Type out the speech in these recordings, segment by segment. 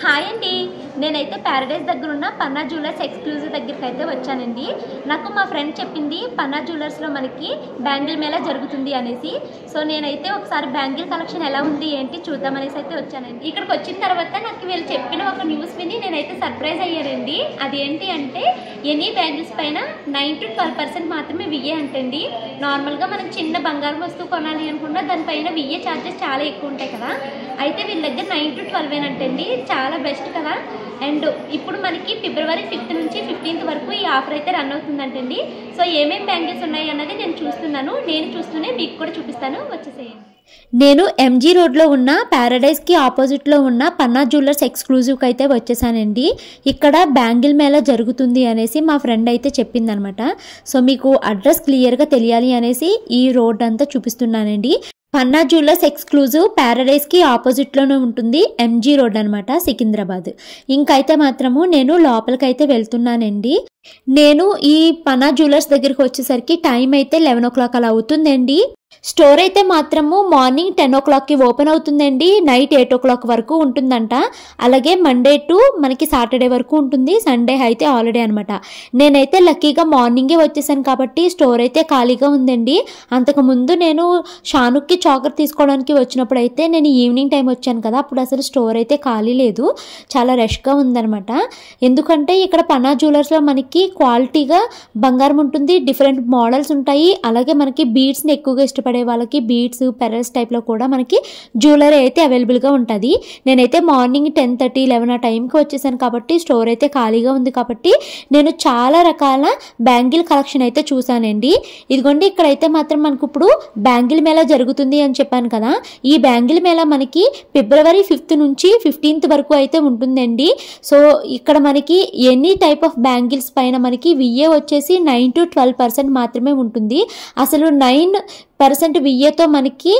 Hi అండి, నేనైతే Paradise దగ్గర ఉన్న పన్నా జ్యువెలర్స్ ఎక్స్క్లూజివ్ దగ్గరికి అయితే వచ్చానండి. నాకు మా ఫ్రెండ్ చెప్పింది పన్నా జ్యువెలర్స్లో మనకి బ్యాంగిల్ మేళా జరుగుతుంది అనేసి. సో నేనైతే ఒకసారి బ్యాంగిల్ కలెక్షన్ ఎలా ఉంది ఏంటి చూద్దామనేసి అయితే వచ్చానండి. ఇక్కడికి వచ్చిన తర్వాత నాకు వీళ్ళు చెప్పిన ఒక న్యూస్ విని నేనైతే సర్ప్రైజ్ అయ్యానండి. అది ఏంటి అంటే ఎనీ బ్యాంగిల్స్ పైన 9 to 12% మాత్రమే విఏ అంటండి. నార్మల్గా మనం చిన్న బంగారం వస్తువు కొనాలి అనుకున్నా దానిపైన విఏ ఛార్జెస్ చాలా ఎక్కువ ఉంటాయి కదా, అయితే వీళ్ళ దగ్గర 9 to 12 అంటండి. చాలా బెస్ట్ కదా. అండ్ ఇప్పుడు మనకి February 5th నుంచి 15th వరకు ఈ ఆఫర్ అయితే రన్ అవుతుందంటండి. సో ఏమేమి బ్యాంగిల్స్ ఉన్నాయి అన్నది నేను చూస్తూనే మీకు కూడా చూపిస్తాను, వచ్చేసేయండి. నేను ఎంజీ రోడ్లో ఉన్న ప్యారడైజ్కి ఆపోజిట్లో ఉన్న పన్నా జ్యువెలర్స్ ఎక్స్క్లూజివ్కి అయితే వచ్చేసానండి. ఇక్కడ బ్యాంగిల్ మేళా జరుగుతుంది అనేసి మా ఫ్రెండ్ అయితే చెప్పిందనమాట. సో మీకు అడ్రస్ క్లియర్గా తెలియాలి అనేసి ఈ రోడ్ అంతా చూపిస్తున్నానండి. పన్నా జ్యువెలర్స్ ఎక్స్క్లూజివ్ ప్యారడైజ్కి ఆపోజిట్లోనే ఉంటుంది, ఎంజీ రోడ్ అనమాట, సికింద్రాబాద్. ఇంకైతే మాత్రము నేను లోపలికైతే వెళ్తున్నానండి. నేను ఈ పన్నా జ్యువెలర్స్ దగ్గరికి వచ్చేసరికి టైం అయితే 11 o'clock అలా అవుతుందండి. స్టోర్ అయితే మాత్రము మార్నింగ్ 10 o'clockకి ఓపెన్ అవుతుందండి, నైట్ 8 o'clock వరకు ఉంటుందంట. అలాగే మండే టు మనకి సాటర్డే వరకు ఉంటుంది, సండే అయితే హాలిడే అనమాట. నేనైతే లక్కీగా మార్నింగే వచ్చేసాను కాబట్టి స్టోర్ అయితే ఖాళీగా ఉందండి. అంతకుముందు నేను షానుక్కి చాకర్ తీసుకోవడానికి వచ్చినప్పుడు అయితే నేను ఈవినింగ్ టైం వచ్చాను కదా, అప్పుడు అసలు స్టోర్ అయితే ఖాళీ లేదు, చాలా రష్గా ఉందనమాట. ఎందుకంటే ఇక్కడ పన్నా జ్యువెలర్స్లో మనకి క్వాలిటీగా బంగారం ఉంటుంది, డిఫరెంట్ మోడల్స్ ఉంటాయి. అలాగే మనకి బీడ్స్ని ఎక్కువగా ఇష్టపడే వాళ్ళకి బీడ్స్ పెరల్స్ టైప్లో కూడా మనకి జ్యువెలరీ అయితే అవైలబుల్గా ఉంటుంది. నేనైతే మార్నింగ్ 10:30, 11 ఆ టైంకి వచ్చేసాను కాబట్టి స్టోర్ అయితే ఖాళీగా ఉంది కాబట్టి నేను చాలా రకాల బ్యాంగిల్ కలెక్షన్ అయితే చూసానండి. ఇదిగోండి, ఇక్కడైతే మాత్రం మనకు ఇప్పుడు బ్యాంగిల్ మేళా జరుగుతుంది అని చెప్పాను కదా. ఈ బ్యాంగిల్ మేళా మనకి February 5th నుంచి 15th వరకు అయితే ఉంటుందండి. సో ఇక్కడ మనకి ఎనీ టైప్ ఆఫ్ బ్యాంగిల్స్ పైన మనకి విఏ వచ్చేసి 9 to 12% మాత్రమే ఉంటుంది. అసలు 9% విఏతో మనకి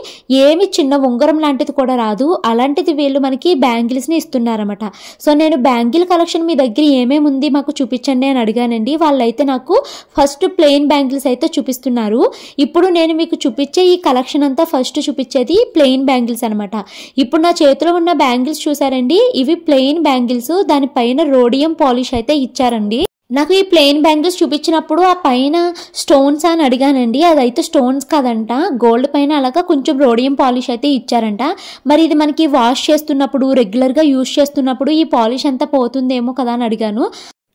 ఏమి చిన్న ఉంగరం లాంటిది కూడా రాదు, అలాంటిది వీళ్ళు మనకి బ్యాంగిల్స్ని ఇస్తున్నారన్నమాట. సో నేను బ్యాంగిల్ కలెక్షన్ మీ దగ్గర ఏమేమి ఉంది మాకు చూపించండి అని అడిగానండి. వాళ్ళైతే నాకు ఫస్ట్ ప్లెయిన్ బ్యాంగిల్స్ అయితే చూపిస్తున్నారు. ఇప్పుడు నేను మీకు చూపించే ఈ కలెక్షన్ అంతా ఫస్ట్ చూపించేది ప్లెయిన్ బ్యాంగిల్స్ అనమాట. ఇప్పుడు నా చేతిలో ఉన్న బ్యాంగిల్స్ చూసారండి, ఇవి ప్లెయిన్ బ్యాంగిల్స్, దానిపైన రోడియం పాలిష్ అయితే ఇచ్చారండి. నాకు ఈ ప్లెయిన్ బ్యాంగిల్స్ చూపించినప్పుడు ఆ పైన స్టోన్స్ అని అడిగానండి, అదైతే స్టోన్స్ కాదంట, గోల్డ్ పైన అలాగా కొంచెం రోడియం పాలిష్ అయితే ఇచ్చారంట. మరి ఇది మనకి వాష్ చేస్తున్నప్పుడు రెగ్యులర్గా యూజ్ చేస్తున్నప్పుడు ఈ పాలిష్ అంతా పోతుందేమో కదా అని అడిగాను.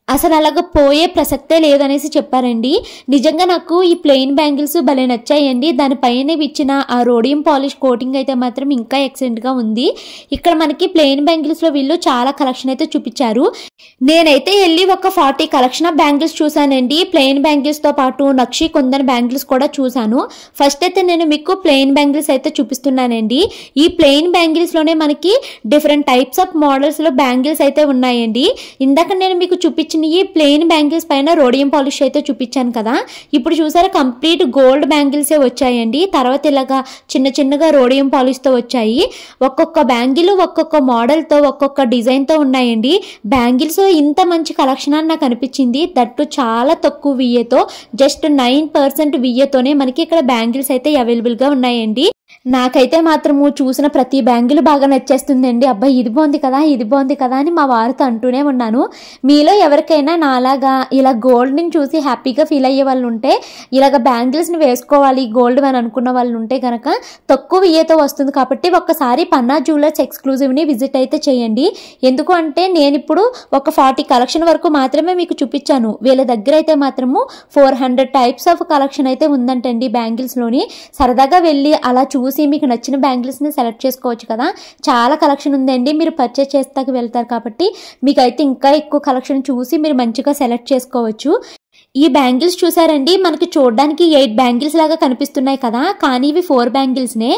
అసలు అలాగ పోయే ప్రసక్తే లేదనేసి చెప్పారండి. నిజంగా నాకు ఈ ప్లెయిన్ బ్యాంగిల్స్ భలే నచ్చాయండి. దానిపైన ఇచ్చిన ఆ రోడియం పాలిష్ కోటింగ్ అయితే మాత్రం ఇంకా ఎక్సలెంట్గా ఉంది. ఇక్కడ మనకి ప్లెయిన్ బ్యాంగిల్స్లో వీళ్ళు చాలా కలెక్షన్ అయితే చూపించారు. నేనైతే వెళ్ళి ఒక 40 కలెక్షన్ ఆఫ్ బ్యాంగిల్స్ చూసానండి. ప్లెయిన్ బ్యాంగిల్స్తో పాటు నక్షి కుందన్ బ్యాంగిల్స్ కూడా చూసాను. ఫస్ట్ అయితే నేను మీకు ప్లెయిన్ బ్యాంగిల్స్ అయితే చూపిస్తున్నానండి. ఈ ప్లెయిన్ బ్యాంగిల్స్లోనే మనకి డిఫరెంట్ టైప్స్ ఆఫ్ మోడల్స్లో బ్యాంగిల్స్ అయితే ఉన్నాయండి. ఇందాక నేను మీకు చూపించిన ఈ ప్లెయిన్ బ్యాంగిల్స్ పైన రోడియం పాలిష్ అయితే చూపించాను కదా, ఇప్పుడు చూసారా కంప్లీట్ గోల్డ్ బ్యాంగిల్సే వచ్చాయండి. తర్వాత ఇలాగా చిన్నగా రోడియం పాలిష్తో వచ్చాయి. ఒక్కొక్క బ్యాంగిల్ ఒక్కొక్క మోడల్తో ఒక్కొక్క డిజైన్తో ఉన్నాయండి. బ్యాంగిల్స్ ఇంత మంచి కలెక్షన్ అని నాకు అనిపించింది. దట్టు చాలా తక్కువ విఏతో, జస్ట్ 9% విఏతోనే మనకి ఇక్కడ బ్యాంగిల్స్ అయితే అవైలబుల్గా ఉన్నాయండి. నాకైతే మాత్రము చూసిన ప్రతి బ్యాంగిల్ బాగా నచ్చేస్తుందండి. అబ్బాయి ఇది బాగుంది కదా అని మా వారితో అంటూనే ఉన్నాను. మీలో ఎవరికైనా నాలాగా ఇలా గోల్డ్ని చూసి హ్యాపీగా ఫీల్ అయ్యే వాళ్ళు ఉంటే, ఇలాగ బ్యాంగిల్స్ని వేసుకోవాలి గోల్డ్ అని అనుకున్న వాళ్ళు ఉంటే కనుక తక్కువ విఏతో వస్తుంది కాబట్టి ఒక్కసారి పన్నా జ్యువెలర్స్ ఎక్స్క్లూజివ్ని విజిట్ అయితే చేయండి. ఎందుకు అంటే నేను ఇప్పుడు ఒక 40 కలెక్షన్ వరకు మాత్రమే మీకు చూపించాను. వీళ్ళ దగ్గర అయితే మాత్రము 400 టైప్స్ ఆఫ్ కలెక్షన్ అయితే ఉందంటండి బ్యాంగిల్స్లోని. సరదాగా వెళ్ళి అలా చూసి మీకు నచ్చిన బ్యాంగిల్స్ని సెలెక్ట్ చేసుకోవచ్చు కదా. చాలా కలెక్షన్ ఉందండి, మీరు పర్చేస్ చేస్తాకి వెళ్తారు కాబట్టి మీకైతే ఇంకా ఎక్కువ కలెక్షన్ చూసి మీరు మంచిగా సెలెక్ట్ చేసుకోవచ్చు. ఈ బ్యాంగిల్స్ చూసారండి, మనకి చూడడానికి 8 బ్యాంగిల్స్ లాగా కనిపిస్తున్నాయి కదా, కానీ ఇవి 4 బ్యాంగిల్స్నే.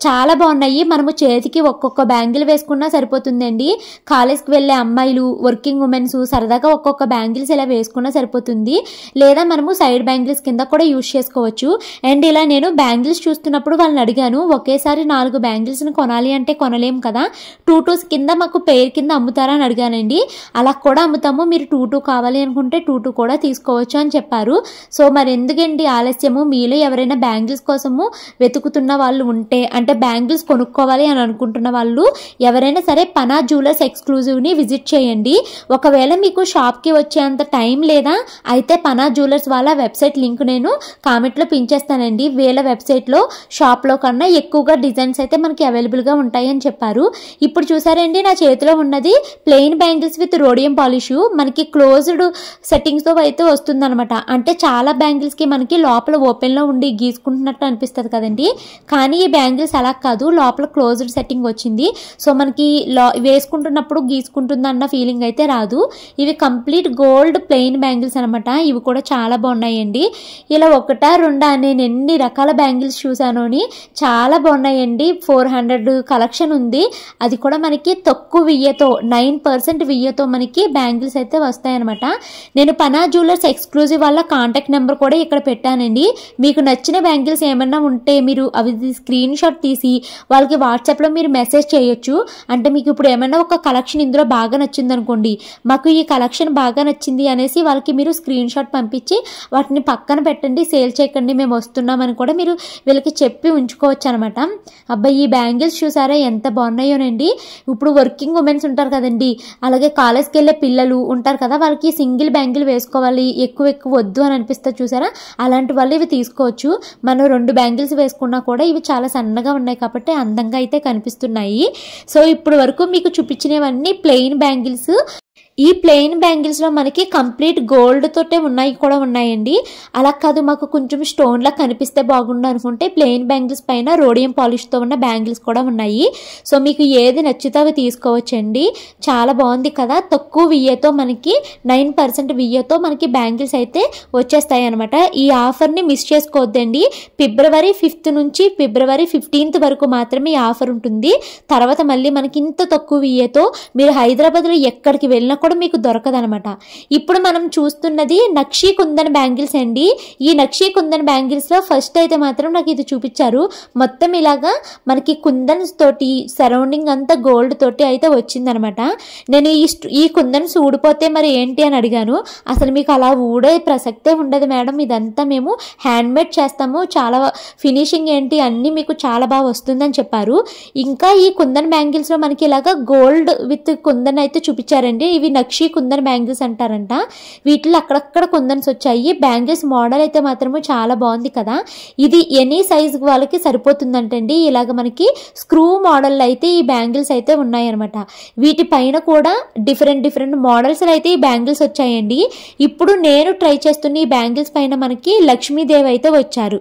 చాలా బాగున్నాయి. మనము చేతికి ఒక్కొక్క బ్యాంగిల్ వేసుకున్నా సరిపోతుందండి. కాలేజ్కి వెళ్ళే అమ్మాయిలు, వర్కింగ్ ఉమెన్స్ సరదాగా ఒక్కొక్క బ్యాంగిల్స్ ఇలా వేసుకున్నా సరిపోతుంది. లేదా మనము సైడ్ బ్యాంగిల్స్ కింద కూడా యూజ్ చేసుకోవచ్చు. అండ్ ఇలా నేను బ్యాంగిల్స్ చూస్తున్నప్పుడు వాళ్ళని అడిగాను, ఒకేసారి 4 బ్యాంగిల్స్ని కొనాలి అంటే కొనలేం కదా, 2 కింద మాకు పేర్ కింద అమ్ముతారా అని అడిగానండి. అలా కూడా అమ్ముతాము, మీరు 2 కావాలి అనుకుంటే 2 కూడా తీసుకోవచ్చు అని చెప్పారు. సో మరి ఎందుకండి ఆలస్యము, మీలో ఎవరైనా బ్యాంగిల్స్ కోసము వెతుకుతున్న వాళ్ళు ఉంటే అంటే బ్యాంగిల్స్ కొనుక్కోవాలి అని అనుకుంటున్న వాళ్ళు ఎవరైనా సరే పనా జ్యువెలర్స్ ఎక్స్క్లూజివ్ని విజిట్ చేయండి. ఒకవేళ మీకు షాప్కి వచ్చేంత టైం లేదా అయితే పనా జ్యువెలర్స్ వాళ్ళ వెబ్సైట్ లింక్ నేను కామెంట్లో పిన్ చేస్తానండి. వీళ్ళ వెబ్సైట్లో షాప్లో కన్నా ఎక్కువగా డిజైన్స్ అయితే మనకి అవైలబుల్గా ఉంటాయి అని చెప్పారు. ఇప్పుడు చూసారండి నా చేతిలో ఉన్నది plain bangles with rhodium polish. మనకి క్లోజ్డ్ సెట్టింగ్స్తో అయితే వస్తుందన్నమాట. అంటే చాలా బ్యాంగిల్స్కి మనకి లోపల ఓపెన్లో ఉండి గీసుకుంటున్నట్టు అనిపిస్తుంది కదండి, కానీ ఈ బ్యాంగిల్స్ అలా కాదు, లోపల క్లోజ్డ్ సెట్టింగ్ వచ్చింది. సో మనకి వేసుకుంటున్నప్పుడు గీసుకుంటుంది అన్న ఫీలింగ్ అయితే రాదు. ఇవి కంప్లీట్ గోల్డ్ ప్లెయిన్ బ్యాంగిల్స్ అనమాట. ఇవి కూడా చాలా బాగున్నాయండి. ఇలా ఒకటా రెండా నేను ఎన్ని రకాల బ్యాంగిల్స్ చూసానోని చాలా బాగున్నాయండి. 400 కలెక్షన్ ఉంది. అది కూడా మనకి తక్కువ వియ్యతో 9% వియ్యతో మనకి బ్యాంగిల్స్ అయితే వస్తాయన్నమాట. నేను పనా జ్యువెలర్స్ ఎక్స్క్లూజివ్ వాళ్ళ కాంటాక్ట్ నెంబర్ కూడా ఇక్కడ పెట్టానండి. మీకు నచ్చిన బ్యాంగిల్స్ ఏమన్నా ఉంటే మీరు అవి స్క్రీన్ షాట్ తీసి వాళ్ళకి వాట్సాప్లో మీరు మెసేజ్ చేయొచ్చు. అంటే మీకు ఇప్పుడు ఏమైనా ఒక కలెక్షన్ ఇందులో బాగా నచ్చింది అనుకోండి, మాకు ఈ కలెక్షన్ బాగా నచ్చింది అనేసి వాళ్ళకి మీరు స్క్రీన్ షాట్ పంపించి వాటిని పక్కన పెట్టండి, సేల్ చేయకండి, మేము వస్తున్నామని కూడా మీరు వీళ్ళకి చెప్పి ఉంచుకోవచ్చు అనమాట. అబ్బాయి ఈ బ్యాంగిల్స్ చూసారా ఎంత బాగున్నాయోనండి. ఇప్పుడు వర్కింగ్ ఉమెన్స్ ఉంటారు కదండి, అలాగే కాలేజ్కి వెళ్ళే పిల్లలు ఉంటారు కదా, వాళ్ళకి సింగిల్ బ్యాంగిల్ వేసుకోవాలి ఎక్కువ వద్దు అని అనిపిస్తుంది చూసారా, అలాంటి వాళ్ళు ఇవి తీసుకోవచ్చు. మనం 2 బ్యాంగిల్స్ వేసుకున్నా కూడా ఇవి చాలా సన్నగా ఉన్నాయి కాబట్టి అందంగా అయితే కనిపిస్తున్నాయి. సో ఇప్పుడు వరకు మీకు చూపించినవన్నీ ప్లెయిన్ బ్యాంగిల్స్. ఈ ప్లెయిన్ బ్యాంగిల్స్లో మనకి కంప్లీట్ గోల్డ్ తోటే ఉన్నాయండి. అలా కాదు మాకు కొంచెం స్టోన్లా కనిపిస్తే బాగుండు అనుకుంటే ప్లెయిన్ బ్యాంగిల్స్ పైన రోడియం పాలిష్తో ఉన్న బ్యాంగిల్స్ కూడా ఉన్నాయి. సో మీకు ఏది నచ్చితే అవి తీసుకోవచ్చండి. చాలా బాగుంది కదా, తక్కువ వియ్యతో మనకి 9% వియ్యతో మనకి బ్యాంగిల్స్ అయితే వచ్చేస్తాయి అనమాట. ఈ ఆఫర్ని మిస్ చేసుకోవద్దండి. ఫిబ్రవరి 5th నుంచి ఫిబ్రవరి 15th వరకు మాత్రమే ఈ ఆఫర్ ఉంటుంది. తర్వాత మళ్ళీ మనకి ఇంత తక్కువ వియ్యతో మీరు హైదరాబాద్లో ఎక్కడికి వెళ్ళినా కూడా మీకు దొరకదనమాట. ఇప్పుడు మనం చూస్తున్నది నక్షీ కుందన్ బ్యాంగిల్స్ అండి. ఈ నక్షీ కుందన్ బ్యాంగిల్స్ లో ఫస్ట్ అయితే మాత్రం నాకు ఇది చూపించారు. మొత్తం ఇలాగా మనకి కుందన్స్ తోటి సరౌండింగ్ అంతా గోల్డ్ తోటి అయితే వచ్చిందనమాట. నేను ఈ కుందన్స్ ఊడిపోతే మరి ఏంటి అని అడిగాను. అసలు మీకు అలా ఊడే ప్రసక్తే ఉండదు మేడం, ఇదంతా మేము హ్యాండ్ మేడ్ చేస్తాము, చాలా ఫినిషింగ్ ఏంటి అన్ని మీకు చాలా బాగా వస్తుందని చెప్పారు. ఇంకా ఈ కుందన్ బ్యాంగిల్స్ లో మనకి ఇలాగా గోల్డ్ విత్ కుందన్ అయితే చూపించారండి. ఇవి నక్షీ కుందన్ బ్యాంగిల్స్ అంటారంట. వీటిలో అక్కడక్కడ కుందన్స్ వచ్చాయి. బ్యాంగిల్స్ మోడల్ అయితే మాత్రము చాలా బాగుంది కదా. ఇది ఎనీ సైజ్ వాళ్ళకి సరిపోతుందంటండి. ఇలాగ మనకి స్క్రూ మోడల్ అయితే ఈ బ్యాంగిల్స్ అయితే ఉన్నాయన్నమాట. వీటి పైన కూడా డిఫరెంట్ మోడల్స్ అయితే ఈ బ్యాంగిల్స్ వచ్చాయండి. ఇప్పుడు నేను ట్రై చేస్తున్న ఈ బ్యాంగిల్స్ పైన మనకి లక్ష్మీదేవి అయితే వచ్చారు.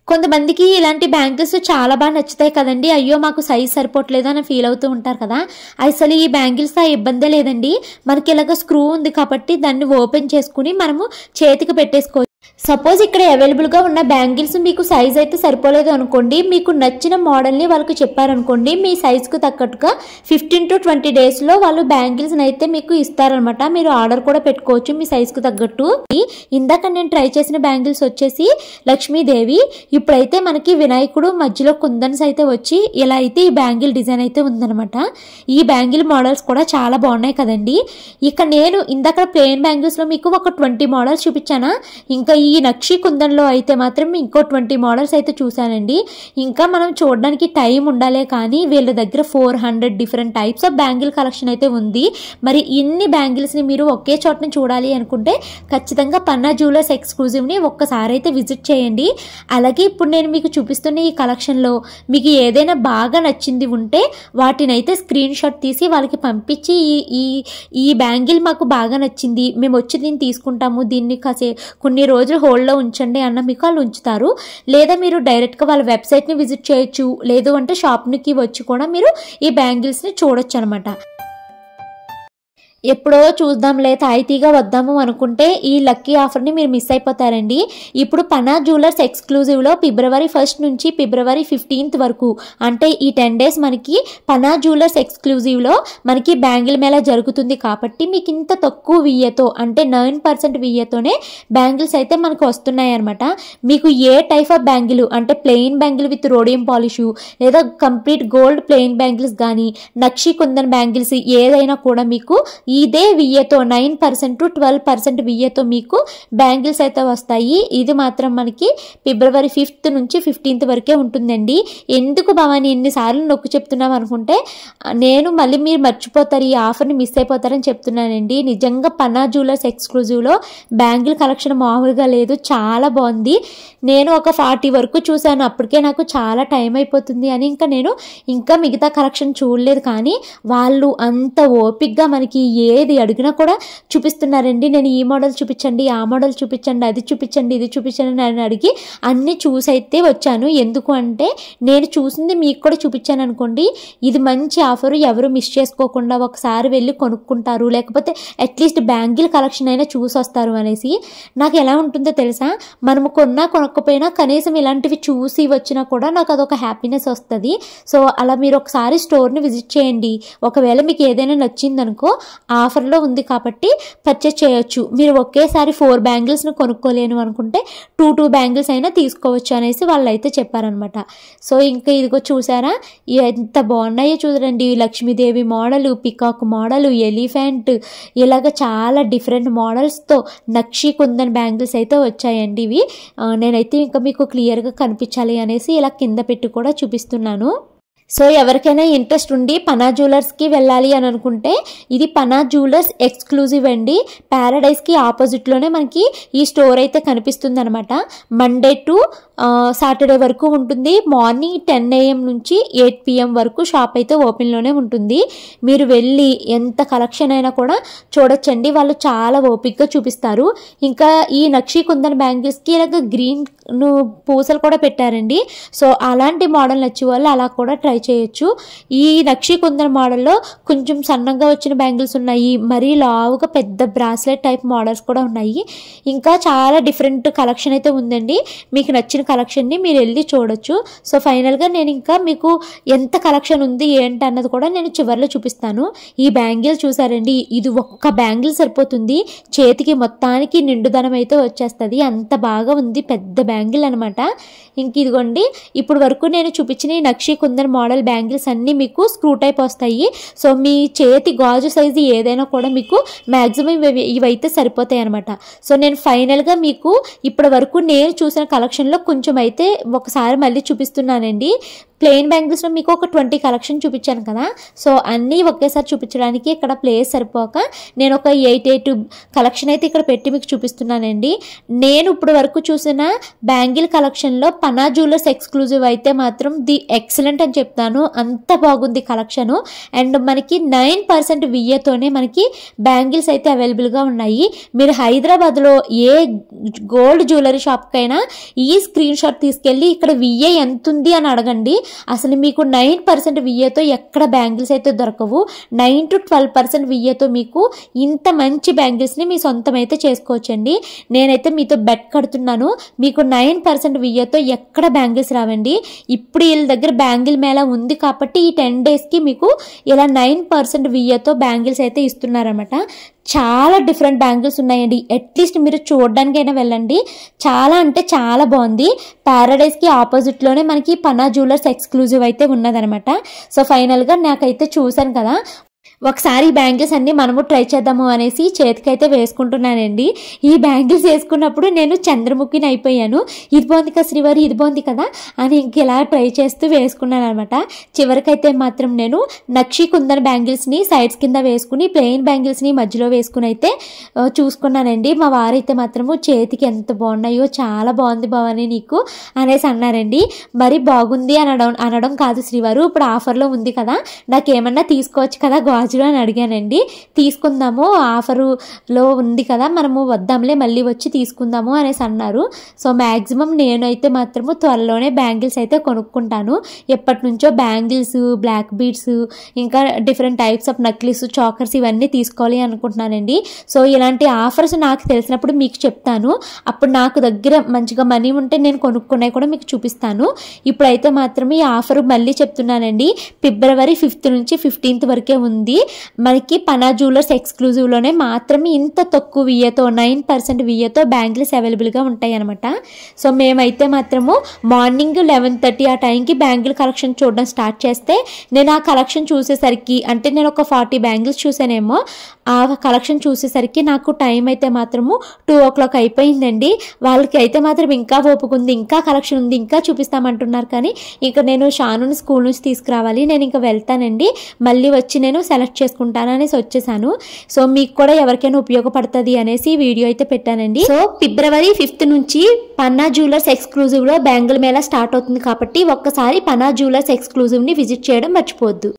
కొంతమందికి ఇలాంటి బ్యాంగిల్స్ చాలా బాగా నచ్చుతాయి కదండి. అయ్యో మాకు సైజ్ సరిపోవట్లేదు అని ఫీల్ అవుతూ ఉంటారు కదా. అసలు ఈ బ్యాంగిల్స్ ఆ ఇబ్బందే లేదండి. మనకి ఇలాగ స్క్రూ ఉంది కాబట్టి దాన్ని ఓపెన్ చేసుకుని మనము చేతికి పెట్టేసుకోవచ్చు. సపోజ్ ఇక్కడ అవైలబుల్గా ఉన్న బ్యాంగిల్స్ మీకు సైజ్ అయితే సరిపోలేదు అనుకోండి, మీకు నచ్చిన మోడల్ని వాళ్ళకి చెప్పారనుకోండి, మీ సైజ్కు తగ్గట్టుగా 15 to 20 డేస్లో వాళ్ళు బ్యాంగిల్స్ని అయితే మీకు ఇస్తారనమాట. మీరు ఆర్డర్ కూడా పెట్టుకోవచ్చు మీ సైజ్కు తగ్గట్టు. ఇందాక నేను ట్రై చేసిన బ్యాంగిల్స్ వచ్చేసి లక్ష్మీదేవి. ఇప్పుడైతే మనకి వినాయకుడు మధ్యలో కుందన్స్ అయితే వచ్చి ఇలా అయితే ఈ బ్యాంగిల్ డిజైన్ అయితే ఉందనమాట. ఈ బ్యాంగిల్ మోడల్స్ కూడా చాలా బాగున్నాయి కదండి. ఇక నేను ఇందాక ప్లెయిన్ బ్యాంగిల్స్లో మీకు ఒక 20 మోడల్స్ చూపించానా, ఇంకా ఈ నక్షీ కుందన్లో అయితే మాత్రం ఇంకో 20 మోడల్స్ అయితే చూసానండి. ఇంకా మనం చూడడానికి టైం ఉండాలే కానీ వీళ్ళ దగ్గర 400 different types of bangle collection అయితే ఉంది. మరి ఇన్ని బ్యాంగిల్స్ని మీరు ఒకే చోటని చూడాలి అనుకుంటే ఖచ్చితంగా పన్నా జ్యువెలర్స్ ఎక్స్క్లూజివ్ని ఒక్కసారి అయితే విజిట్ చేయండి. అలాగే ఇప్పుడు నేను మీకు చూపిస్తున్న ఈ కలెక్షన్లో మీకు ఏదైనా బాగా నచ్చింది ఉంటే వాటిని అయితే స్క్రీన్ షాట్ తీసి వాళ్ళకి పంపించి ఈ బ్యాంగిల్ మాకు బాగా నచ్చింది, మేము వచ్చి దీన్ని తీసుకుంటాము, దీన్ని కొన్ని రోజులు హోల్డ్లో ఉంచండి అన్న మీకు వాళ్ళు ఉంచుతారు. లేదా మీరు డైరెక్ట్గా వాళ్ళ వెబ్సైట్ని విజిట్ చేయొచ్చు, లేదు అంటే షాప్కి వచ్చి కూడా మీరు ఈ బ్యాంగిల్స్ని చూడొచ్చు అనమాట. ఎప్పుడో చూద్దాంలే తాయితీగా వద్దాము అనుకుంటే ఈ లక్కీ ఆఫర్ని మీరు మిస్ అయిపోతారండి. ఇప్పుడు పనా జ్యువెలర్స్ ఎక్స్క్లూజివ్లో ఫిబ్రవరి 1st నుంచి ఫిబ్రవరి 15th వరకు అంటే ఈ 10 days మనకి పనా జ్యువెలర్స్ ఎక్స్క్లూజివ్లో మనకి బ్యాంగిల్ మేళా జరుగుతుంది కాబట్టి మీకు ఇంత తక్కువ వియ్యతో అంటే 9% వియ్యతోనే బ్యాంగిల్స్ అయితే మనకు వస్తున్నాయి అనమాట. మీకు ఏ టైప్ ఆఫ్ బ్యాంగిల్ అంటే plain bangle with rhodium polish లేదా కంప్లీట్ గోల్డ్ ప్లెయిన్ బ్యాంగిల్స్ కానీ నక్షీ కుందన్ బ్యాంగిల్స్ ఏదైనా కూడా మీకు ఈ ఇదే విఏతో 9% to 12% విఏతో మీకు బ్యాంగిల్స్ అయితే వస్తాయి. ఇది మాత్రం మనకి ఫిబ్రవరి 5th నుంచి 15th వరకే ఉంటుందండి. ఎందుకు భవాని ఎన్నిసార్లు నొక్కి చెప్తున్నాం అనుకుంటే నేను మళ్ళీ మీరు మర్చిపోతారు, ఈ ఆఫర్ని మిస్ అయిపోతారని చెప్తున్నానండి. నిజంగా పన్నా జ్యువెలర్స్ ఎక్స్క్లూజివ్లో బ్యాంగిల్ కలెక్షన్ మామూలుగా లేదు, చాలా బాగుంది. నేను ఒక 40 వరకు చూశాను, అప్పటికే నాకు చాలా టైం అయిపోతుంది అని ఇంకా మిగతా కలెక్షన్ చూడలేదు. కానీ వాళ్ళు అంత ఓపిక్గా మనకి ఏది అడిగినా కూడా చూపిస్తున్నారండి. నేను ఈ మోడల్ చూపించండి, ఆ మోడల్ చూపించండి, అది చూపించండి, ఇది చూపించండి అని అడిగి అన్నీ చూసైతే వచ్చాను. ఎందుకు అంటే నేను చూసింది మీకు కూడా చూపించాను అనుకోండి, ఇది మంచి ఆఫరు, ఎవరు మిస్ చేసుకోకుండా ఒకసారి వెళ్ళి కొనుక్కుంటారు, లేకపోతే అట్లీస్ట్ బ్యాంగిల్ కలెక్షన్ అయినా చూసి వస్తారు అనేసి. నాకు ఎలా ఉంటుందో తెలుసా, మనము కొనకపోయినా కనీసం ఇలాంటివి చూసి వచ్చినా కూడా నాకు అదొక హ్యాపీనెస్ వస్తుంది. సో అలా మీరు ఒకసారి స్టోర్ని విజిట్ చేయండి. ఒకవేళ మీకు ఏదైనా నచ్చిందనుకో ఆఫర్లో ఉంది కాబట్టి పర్చేస్ చేయొచ్చు. మీరు ఒకేసారి 4 బ్యాంగిల్స్ని కొనుక్కోలేను అనుకుంటే 2 బ్యాంగిల్స్ అయినా తీసుకోవచ్చు అనేసి వాళ్ళు అయితే చెప్పారనమాట. సో ఇంకా ఇదిగో చూసారా ఎంత బాగున్నాయో చూడండి. Lakshmidevi model, peacock model, elephant, ఇలాగ చాలా డిఫరెంట్ మోడల్స్తో నక్షి కుందన్ బ్యాంగిల్స్ అయితే వచ్చాయండి. ఇవి నేనైతే ఇంకా మీకు క్లియర్గా కనిపించాలి అనేసి ఇలా కింద పెట్టి కూడా చూపిస్తున్నాను. సో ఎవరికైనా ఇంట్రెస్ట్ ఉండి పన్నా జ్యువెలర్స్కి వెళ్ళాలి అని అనుకుంటే ఇది పన్నా జ్యువెలర్స్ ఎక్స్క్లూజివ్ అండి. ప్యారడైజ్కి ఆపోజిట్లోనే మనకి ఈ స్టోర్ అయితే కనిపిస్తుంది అనమాట. మండే టు సాటర్డే వరకు ఉంటుంది. మార్నింగ్ 10 AM నుంచి 8 PM వరకు షాప్ అయితే ఓపెన్లోనే ఉంటుంది. మీరు వెళ్ళి ఎంత కలెక్షన్ అయినా కూడా చూడొచ్చండి, వాళ్ళు చాలా ఓపిక్గా చూపిస్తారు. ఇంకా ఈ నక్షి కుందన్ బ్యాంగిల్స్కి ఇలాగ గ్రీన్ పూసలు కూడా పెట్టారండి. సో అలాంటి మోడల్ నచ్చే వాళ్ళు అలా కూడా ట్రై చేయొచ్చు. ఈ నక్షి కుందన్ మోడల్లో కొంచెం సన్నంగా వచ్చిన బ్యాంగిల్స్ ఉన్నాయి, మరీ లావుగా పెద్ద బ్రాస్లెట్ టైప్ మోడల్స్ కూడా ఉన్నాయి. ఇంకా చాలా డిఫరెంట్ కలెక్షన్ అయితే ఉందండి. మీకు నచ్చిన కలెక్షన్ని మీరు వెళ్ళి చూడొచ్చు. సో ఫైనల్గా నేను ఇంకా మీకు ఎంత కలెక్షన్ ఉంది ఏంటి అన్నది కూడా నేను చివరిలో చూపిస్తాను. ఈ బ్యాంగిల్ చూసారండి, ఇది ఒక్క బ్యాంగిల్ సరిపోతుంది, చేతికి మొత్తానికి నిండుదనం అయితే వచ్చేస్తుంది, అంత బాగా ఉంది, పెద్ద బ్యాంగిల్ అనమాట. ఇంక ఇదిగోండి ఇప్పుడు వరకు నేను చూపించిన ఈ నక్షి కుందన్ మోడల్ బ్యాంగిల్స్ అన్నీ మీకు స్క్రూ టైప్ వస్తాయి. సో మీ చేతి గాజు సైజు ఏదైనా కూడా మీకు మ్యాక్సిమం ఇవైతే సరిపోతాయి అనమాట. సో నేను ఫైనల్గా మీకు ఇప్పటి వరకు నేను చూసిన కలెక్షన్లో కొంచెం అయితే ఒకసారి మళ్ళీ చూపిస్తున్నానండి. ప్లెయిన్ బ్యాంగిల్స్లో మీకు ఒక 20 కలెక్షన్ చూపించాను కదా, సో అన్నీ ఒకేసారి చూపించడానికి ఇక్కడ ప్లేస్ సరిపోక నేను ఒక 8 కలెక్షన్ అయితే ఇక్కడ పెట్టి మీకు చూపిస్తున్నానండి. నేను ఇప్పుడు వరకు చూసిన బ్యాంగిల్ కలెక్షన్లో పన్నా జ్యువెలర్స్ ఎక్స్క్లూజివ్ అయితే మాత్రం ది ఎక్సలెంట్ అని చెప్తాను, అంత బాగుంది కలెక్షను. అండ్ మనకి 9% విఏతోనే మనకి బ్యాంగిల్స్ అయితే అవైలబుల్గా ఉన్నాయి. మీరు హైదరాబాద్లో ఏ గోల్డ్ జ్యువెలరీ షాప్కైనా ఈ స్క్రీన్ షాట్ తీసుకెళ్ళి ఇక్కడ విఏ ఎంత ఉంది అని అడగండి, అసలు మీకు 9% విఏతో ఎక్కడ బ్యాంగిల్స్ అయితే దొరకవు. 9 to 12% విఏతో మీకు ఇంత మంచి బ్యాంగిల్స్ని మీ సొంతం అయితే చేసుకోవచ్చండి. నేనైతే మీతో బెట్ కడుతున్నాను, మీకు 9% విఏతో ఎక్కడ బ్యాంగిల్స్ రావండి. ఇప్పుడు వీళ్ళ దగ్గర బ్యాంగిల్ మేళా ఉంది కాబట్టి ఈ 10 daysకి మీకు ఇలా 9% విఏతో బ్యాంగిల్స్ అయితే ఇస్తున్నారన్నమాట. చాలా డిఫరెంట్ బ్యాంగిల్స్ ఉన్నాయండి, అట్లీస్ట్ మీరు చూడడానికైనా వెళ్ళండి, చాలా అంటే చాలా బాగుంది. ప్యారడైజ్కి ఆపోజిట్లోనే మనకి పన్నా జ్యువెలర్స్ ఎక్స్క్లూజివ్ అయితే ఉన్నదనమాట. సో ఫైనల్గా నాకైతే చూశాను కదా, ఒకసారి ఈ బ్యాంగిల్స్ అన్నీ మనము ట్రై చేద్దాము అనేసి చేతికైతే వేసుకుంటున్నానండి. ఈ బ్యాంగిల్స్ వేసుకున్నప్పుడు నేను చంద్రముఖిని అయిపోయాను, ఇది బాగుంది కదా శ్రీవారి, ఇది బాగుంది కదా అని ఇంక ఇలా ట్రై చేస్తూ వేసుకున్నాను అనమాట. చివరికైతే మాత్రం నేను నక్షి కుందన్ బ్యాంగిల్స్ని సైడ్స్ కింద వేసుకుని ప్లెయిన్ బ్యాంగిల్స్ని మధ్యలో వేసుకుని అయితే చూసుకున్నానండి. మా వారైతే మాత్రము చేతికి ఎంత బాగున్నాయో, చాలా బాగుంది భవాని నీకు అనేసి అన్నారండి. మరి బాగుంది అనడం కాదు శ్రీవారు, ఇప్పుడు ఆఫర్లో ఉంది కదా, నాకేమన్నా తీసుకోవచ్చు కదా గాజులు అని అడిగానండి. తీసుకుందాము, ఆఫరులో ఉంది కదా మనము వద్దాంలే మళ్ళీ వచ్చి తీసుకుందాము అనేసి అన్నారు. సో మ్యాక్సిమం నేనైతే మాత్రము త్వరలోనే బ్యాంగిల్స్ అయితే కొనుక్కుంటాను. ఎప్పటి నుంచో బ్యాంగిల్స్, బ్లాక్ బీడ్స్, ఇంకా డిఫరెంట్ టైప్స్ ఆఫ్ నక్లీస్, చాకర్స్ ఇవన్నీ తీసుకోవాలి అనుకుంటున్నానండి. సో ఇలాంటి ఆఫర్స్ నాకు తెలిసినప్పుడు మీకు చెప్తాను, అప్పుడు నాకు దగ్గర మంచిగా మనీ ఉంటే నేను కొనుక్కున్నాయి కూడా మీకు చూపిస్తాను. ఇప్పుడైతే మాత్రం ఈ ఆఫర్ మళ్ళీ చెప్తున్నానండి, ఫిబ్రవరి 5th నుంచి 15th వరకే ఉంది. ఉంది. మనకి పన్నా జ్యువెలర్స్ ఎక్స్క్లూజివ్లోనే మాత్రమే ఇంత తక్కువ వియ్యతో 9% వియ్యతో బ్యాంగిల్స్ అవైలబుల్గా ఉంటాయి అనమాట. సో మేమైతే మాత్రము మార్నింగ్ 11:30 ఆ టైంకి బ్యాంగిల్ కలెక్షన్ చూడడం స్టార్ట్ చేస్తే నేను ఆ కలెక్షన్ చూసేసరికి అంటే నేను ఒక 40 బ్యాంగిల్స్ చూసానేమో. ఆ కలెక్షన్ చూసేసరికి నాకు టైం అయితే మాత్రము 2 o'clock అయిపోయిందండి. వాళ్ళకి అయితే మాత్రం ఇంకా ఓపుకుంది, ఇంకా కలెక్షన్ ఉంది, ఇంకా చూపిస్తామంటున్నారు. కానీ ఇంకా నేను షానుని స్కూల్ నుంచి తీసుకురావాలి, నేను ఇంకా వెళ్తానండి, మళ్ళీ వచ్చి నేను సెలెక్ట్ చేసుకుంటాను అనేసి వచ్చేసాను. సో మీకు కూడా ఎవరికైనా ఉపయోగపడుతుంది అనేసి వీడియో అయితే పెట్టానండి. సో February 5th నుంచి పన్నా జ్యువెలర్స్ ఎక్స్క్లూజివ్లో బ్యాంగిల్ మేళా స్టార్ట్ అవుతుంది కాబట్టి ఒక్కసారి పన్నా జ్యువెలర్స్ ఎక్స్క్లూజివ్ని విజిట్ చేయడం మర్చిపోవద్దు.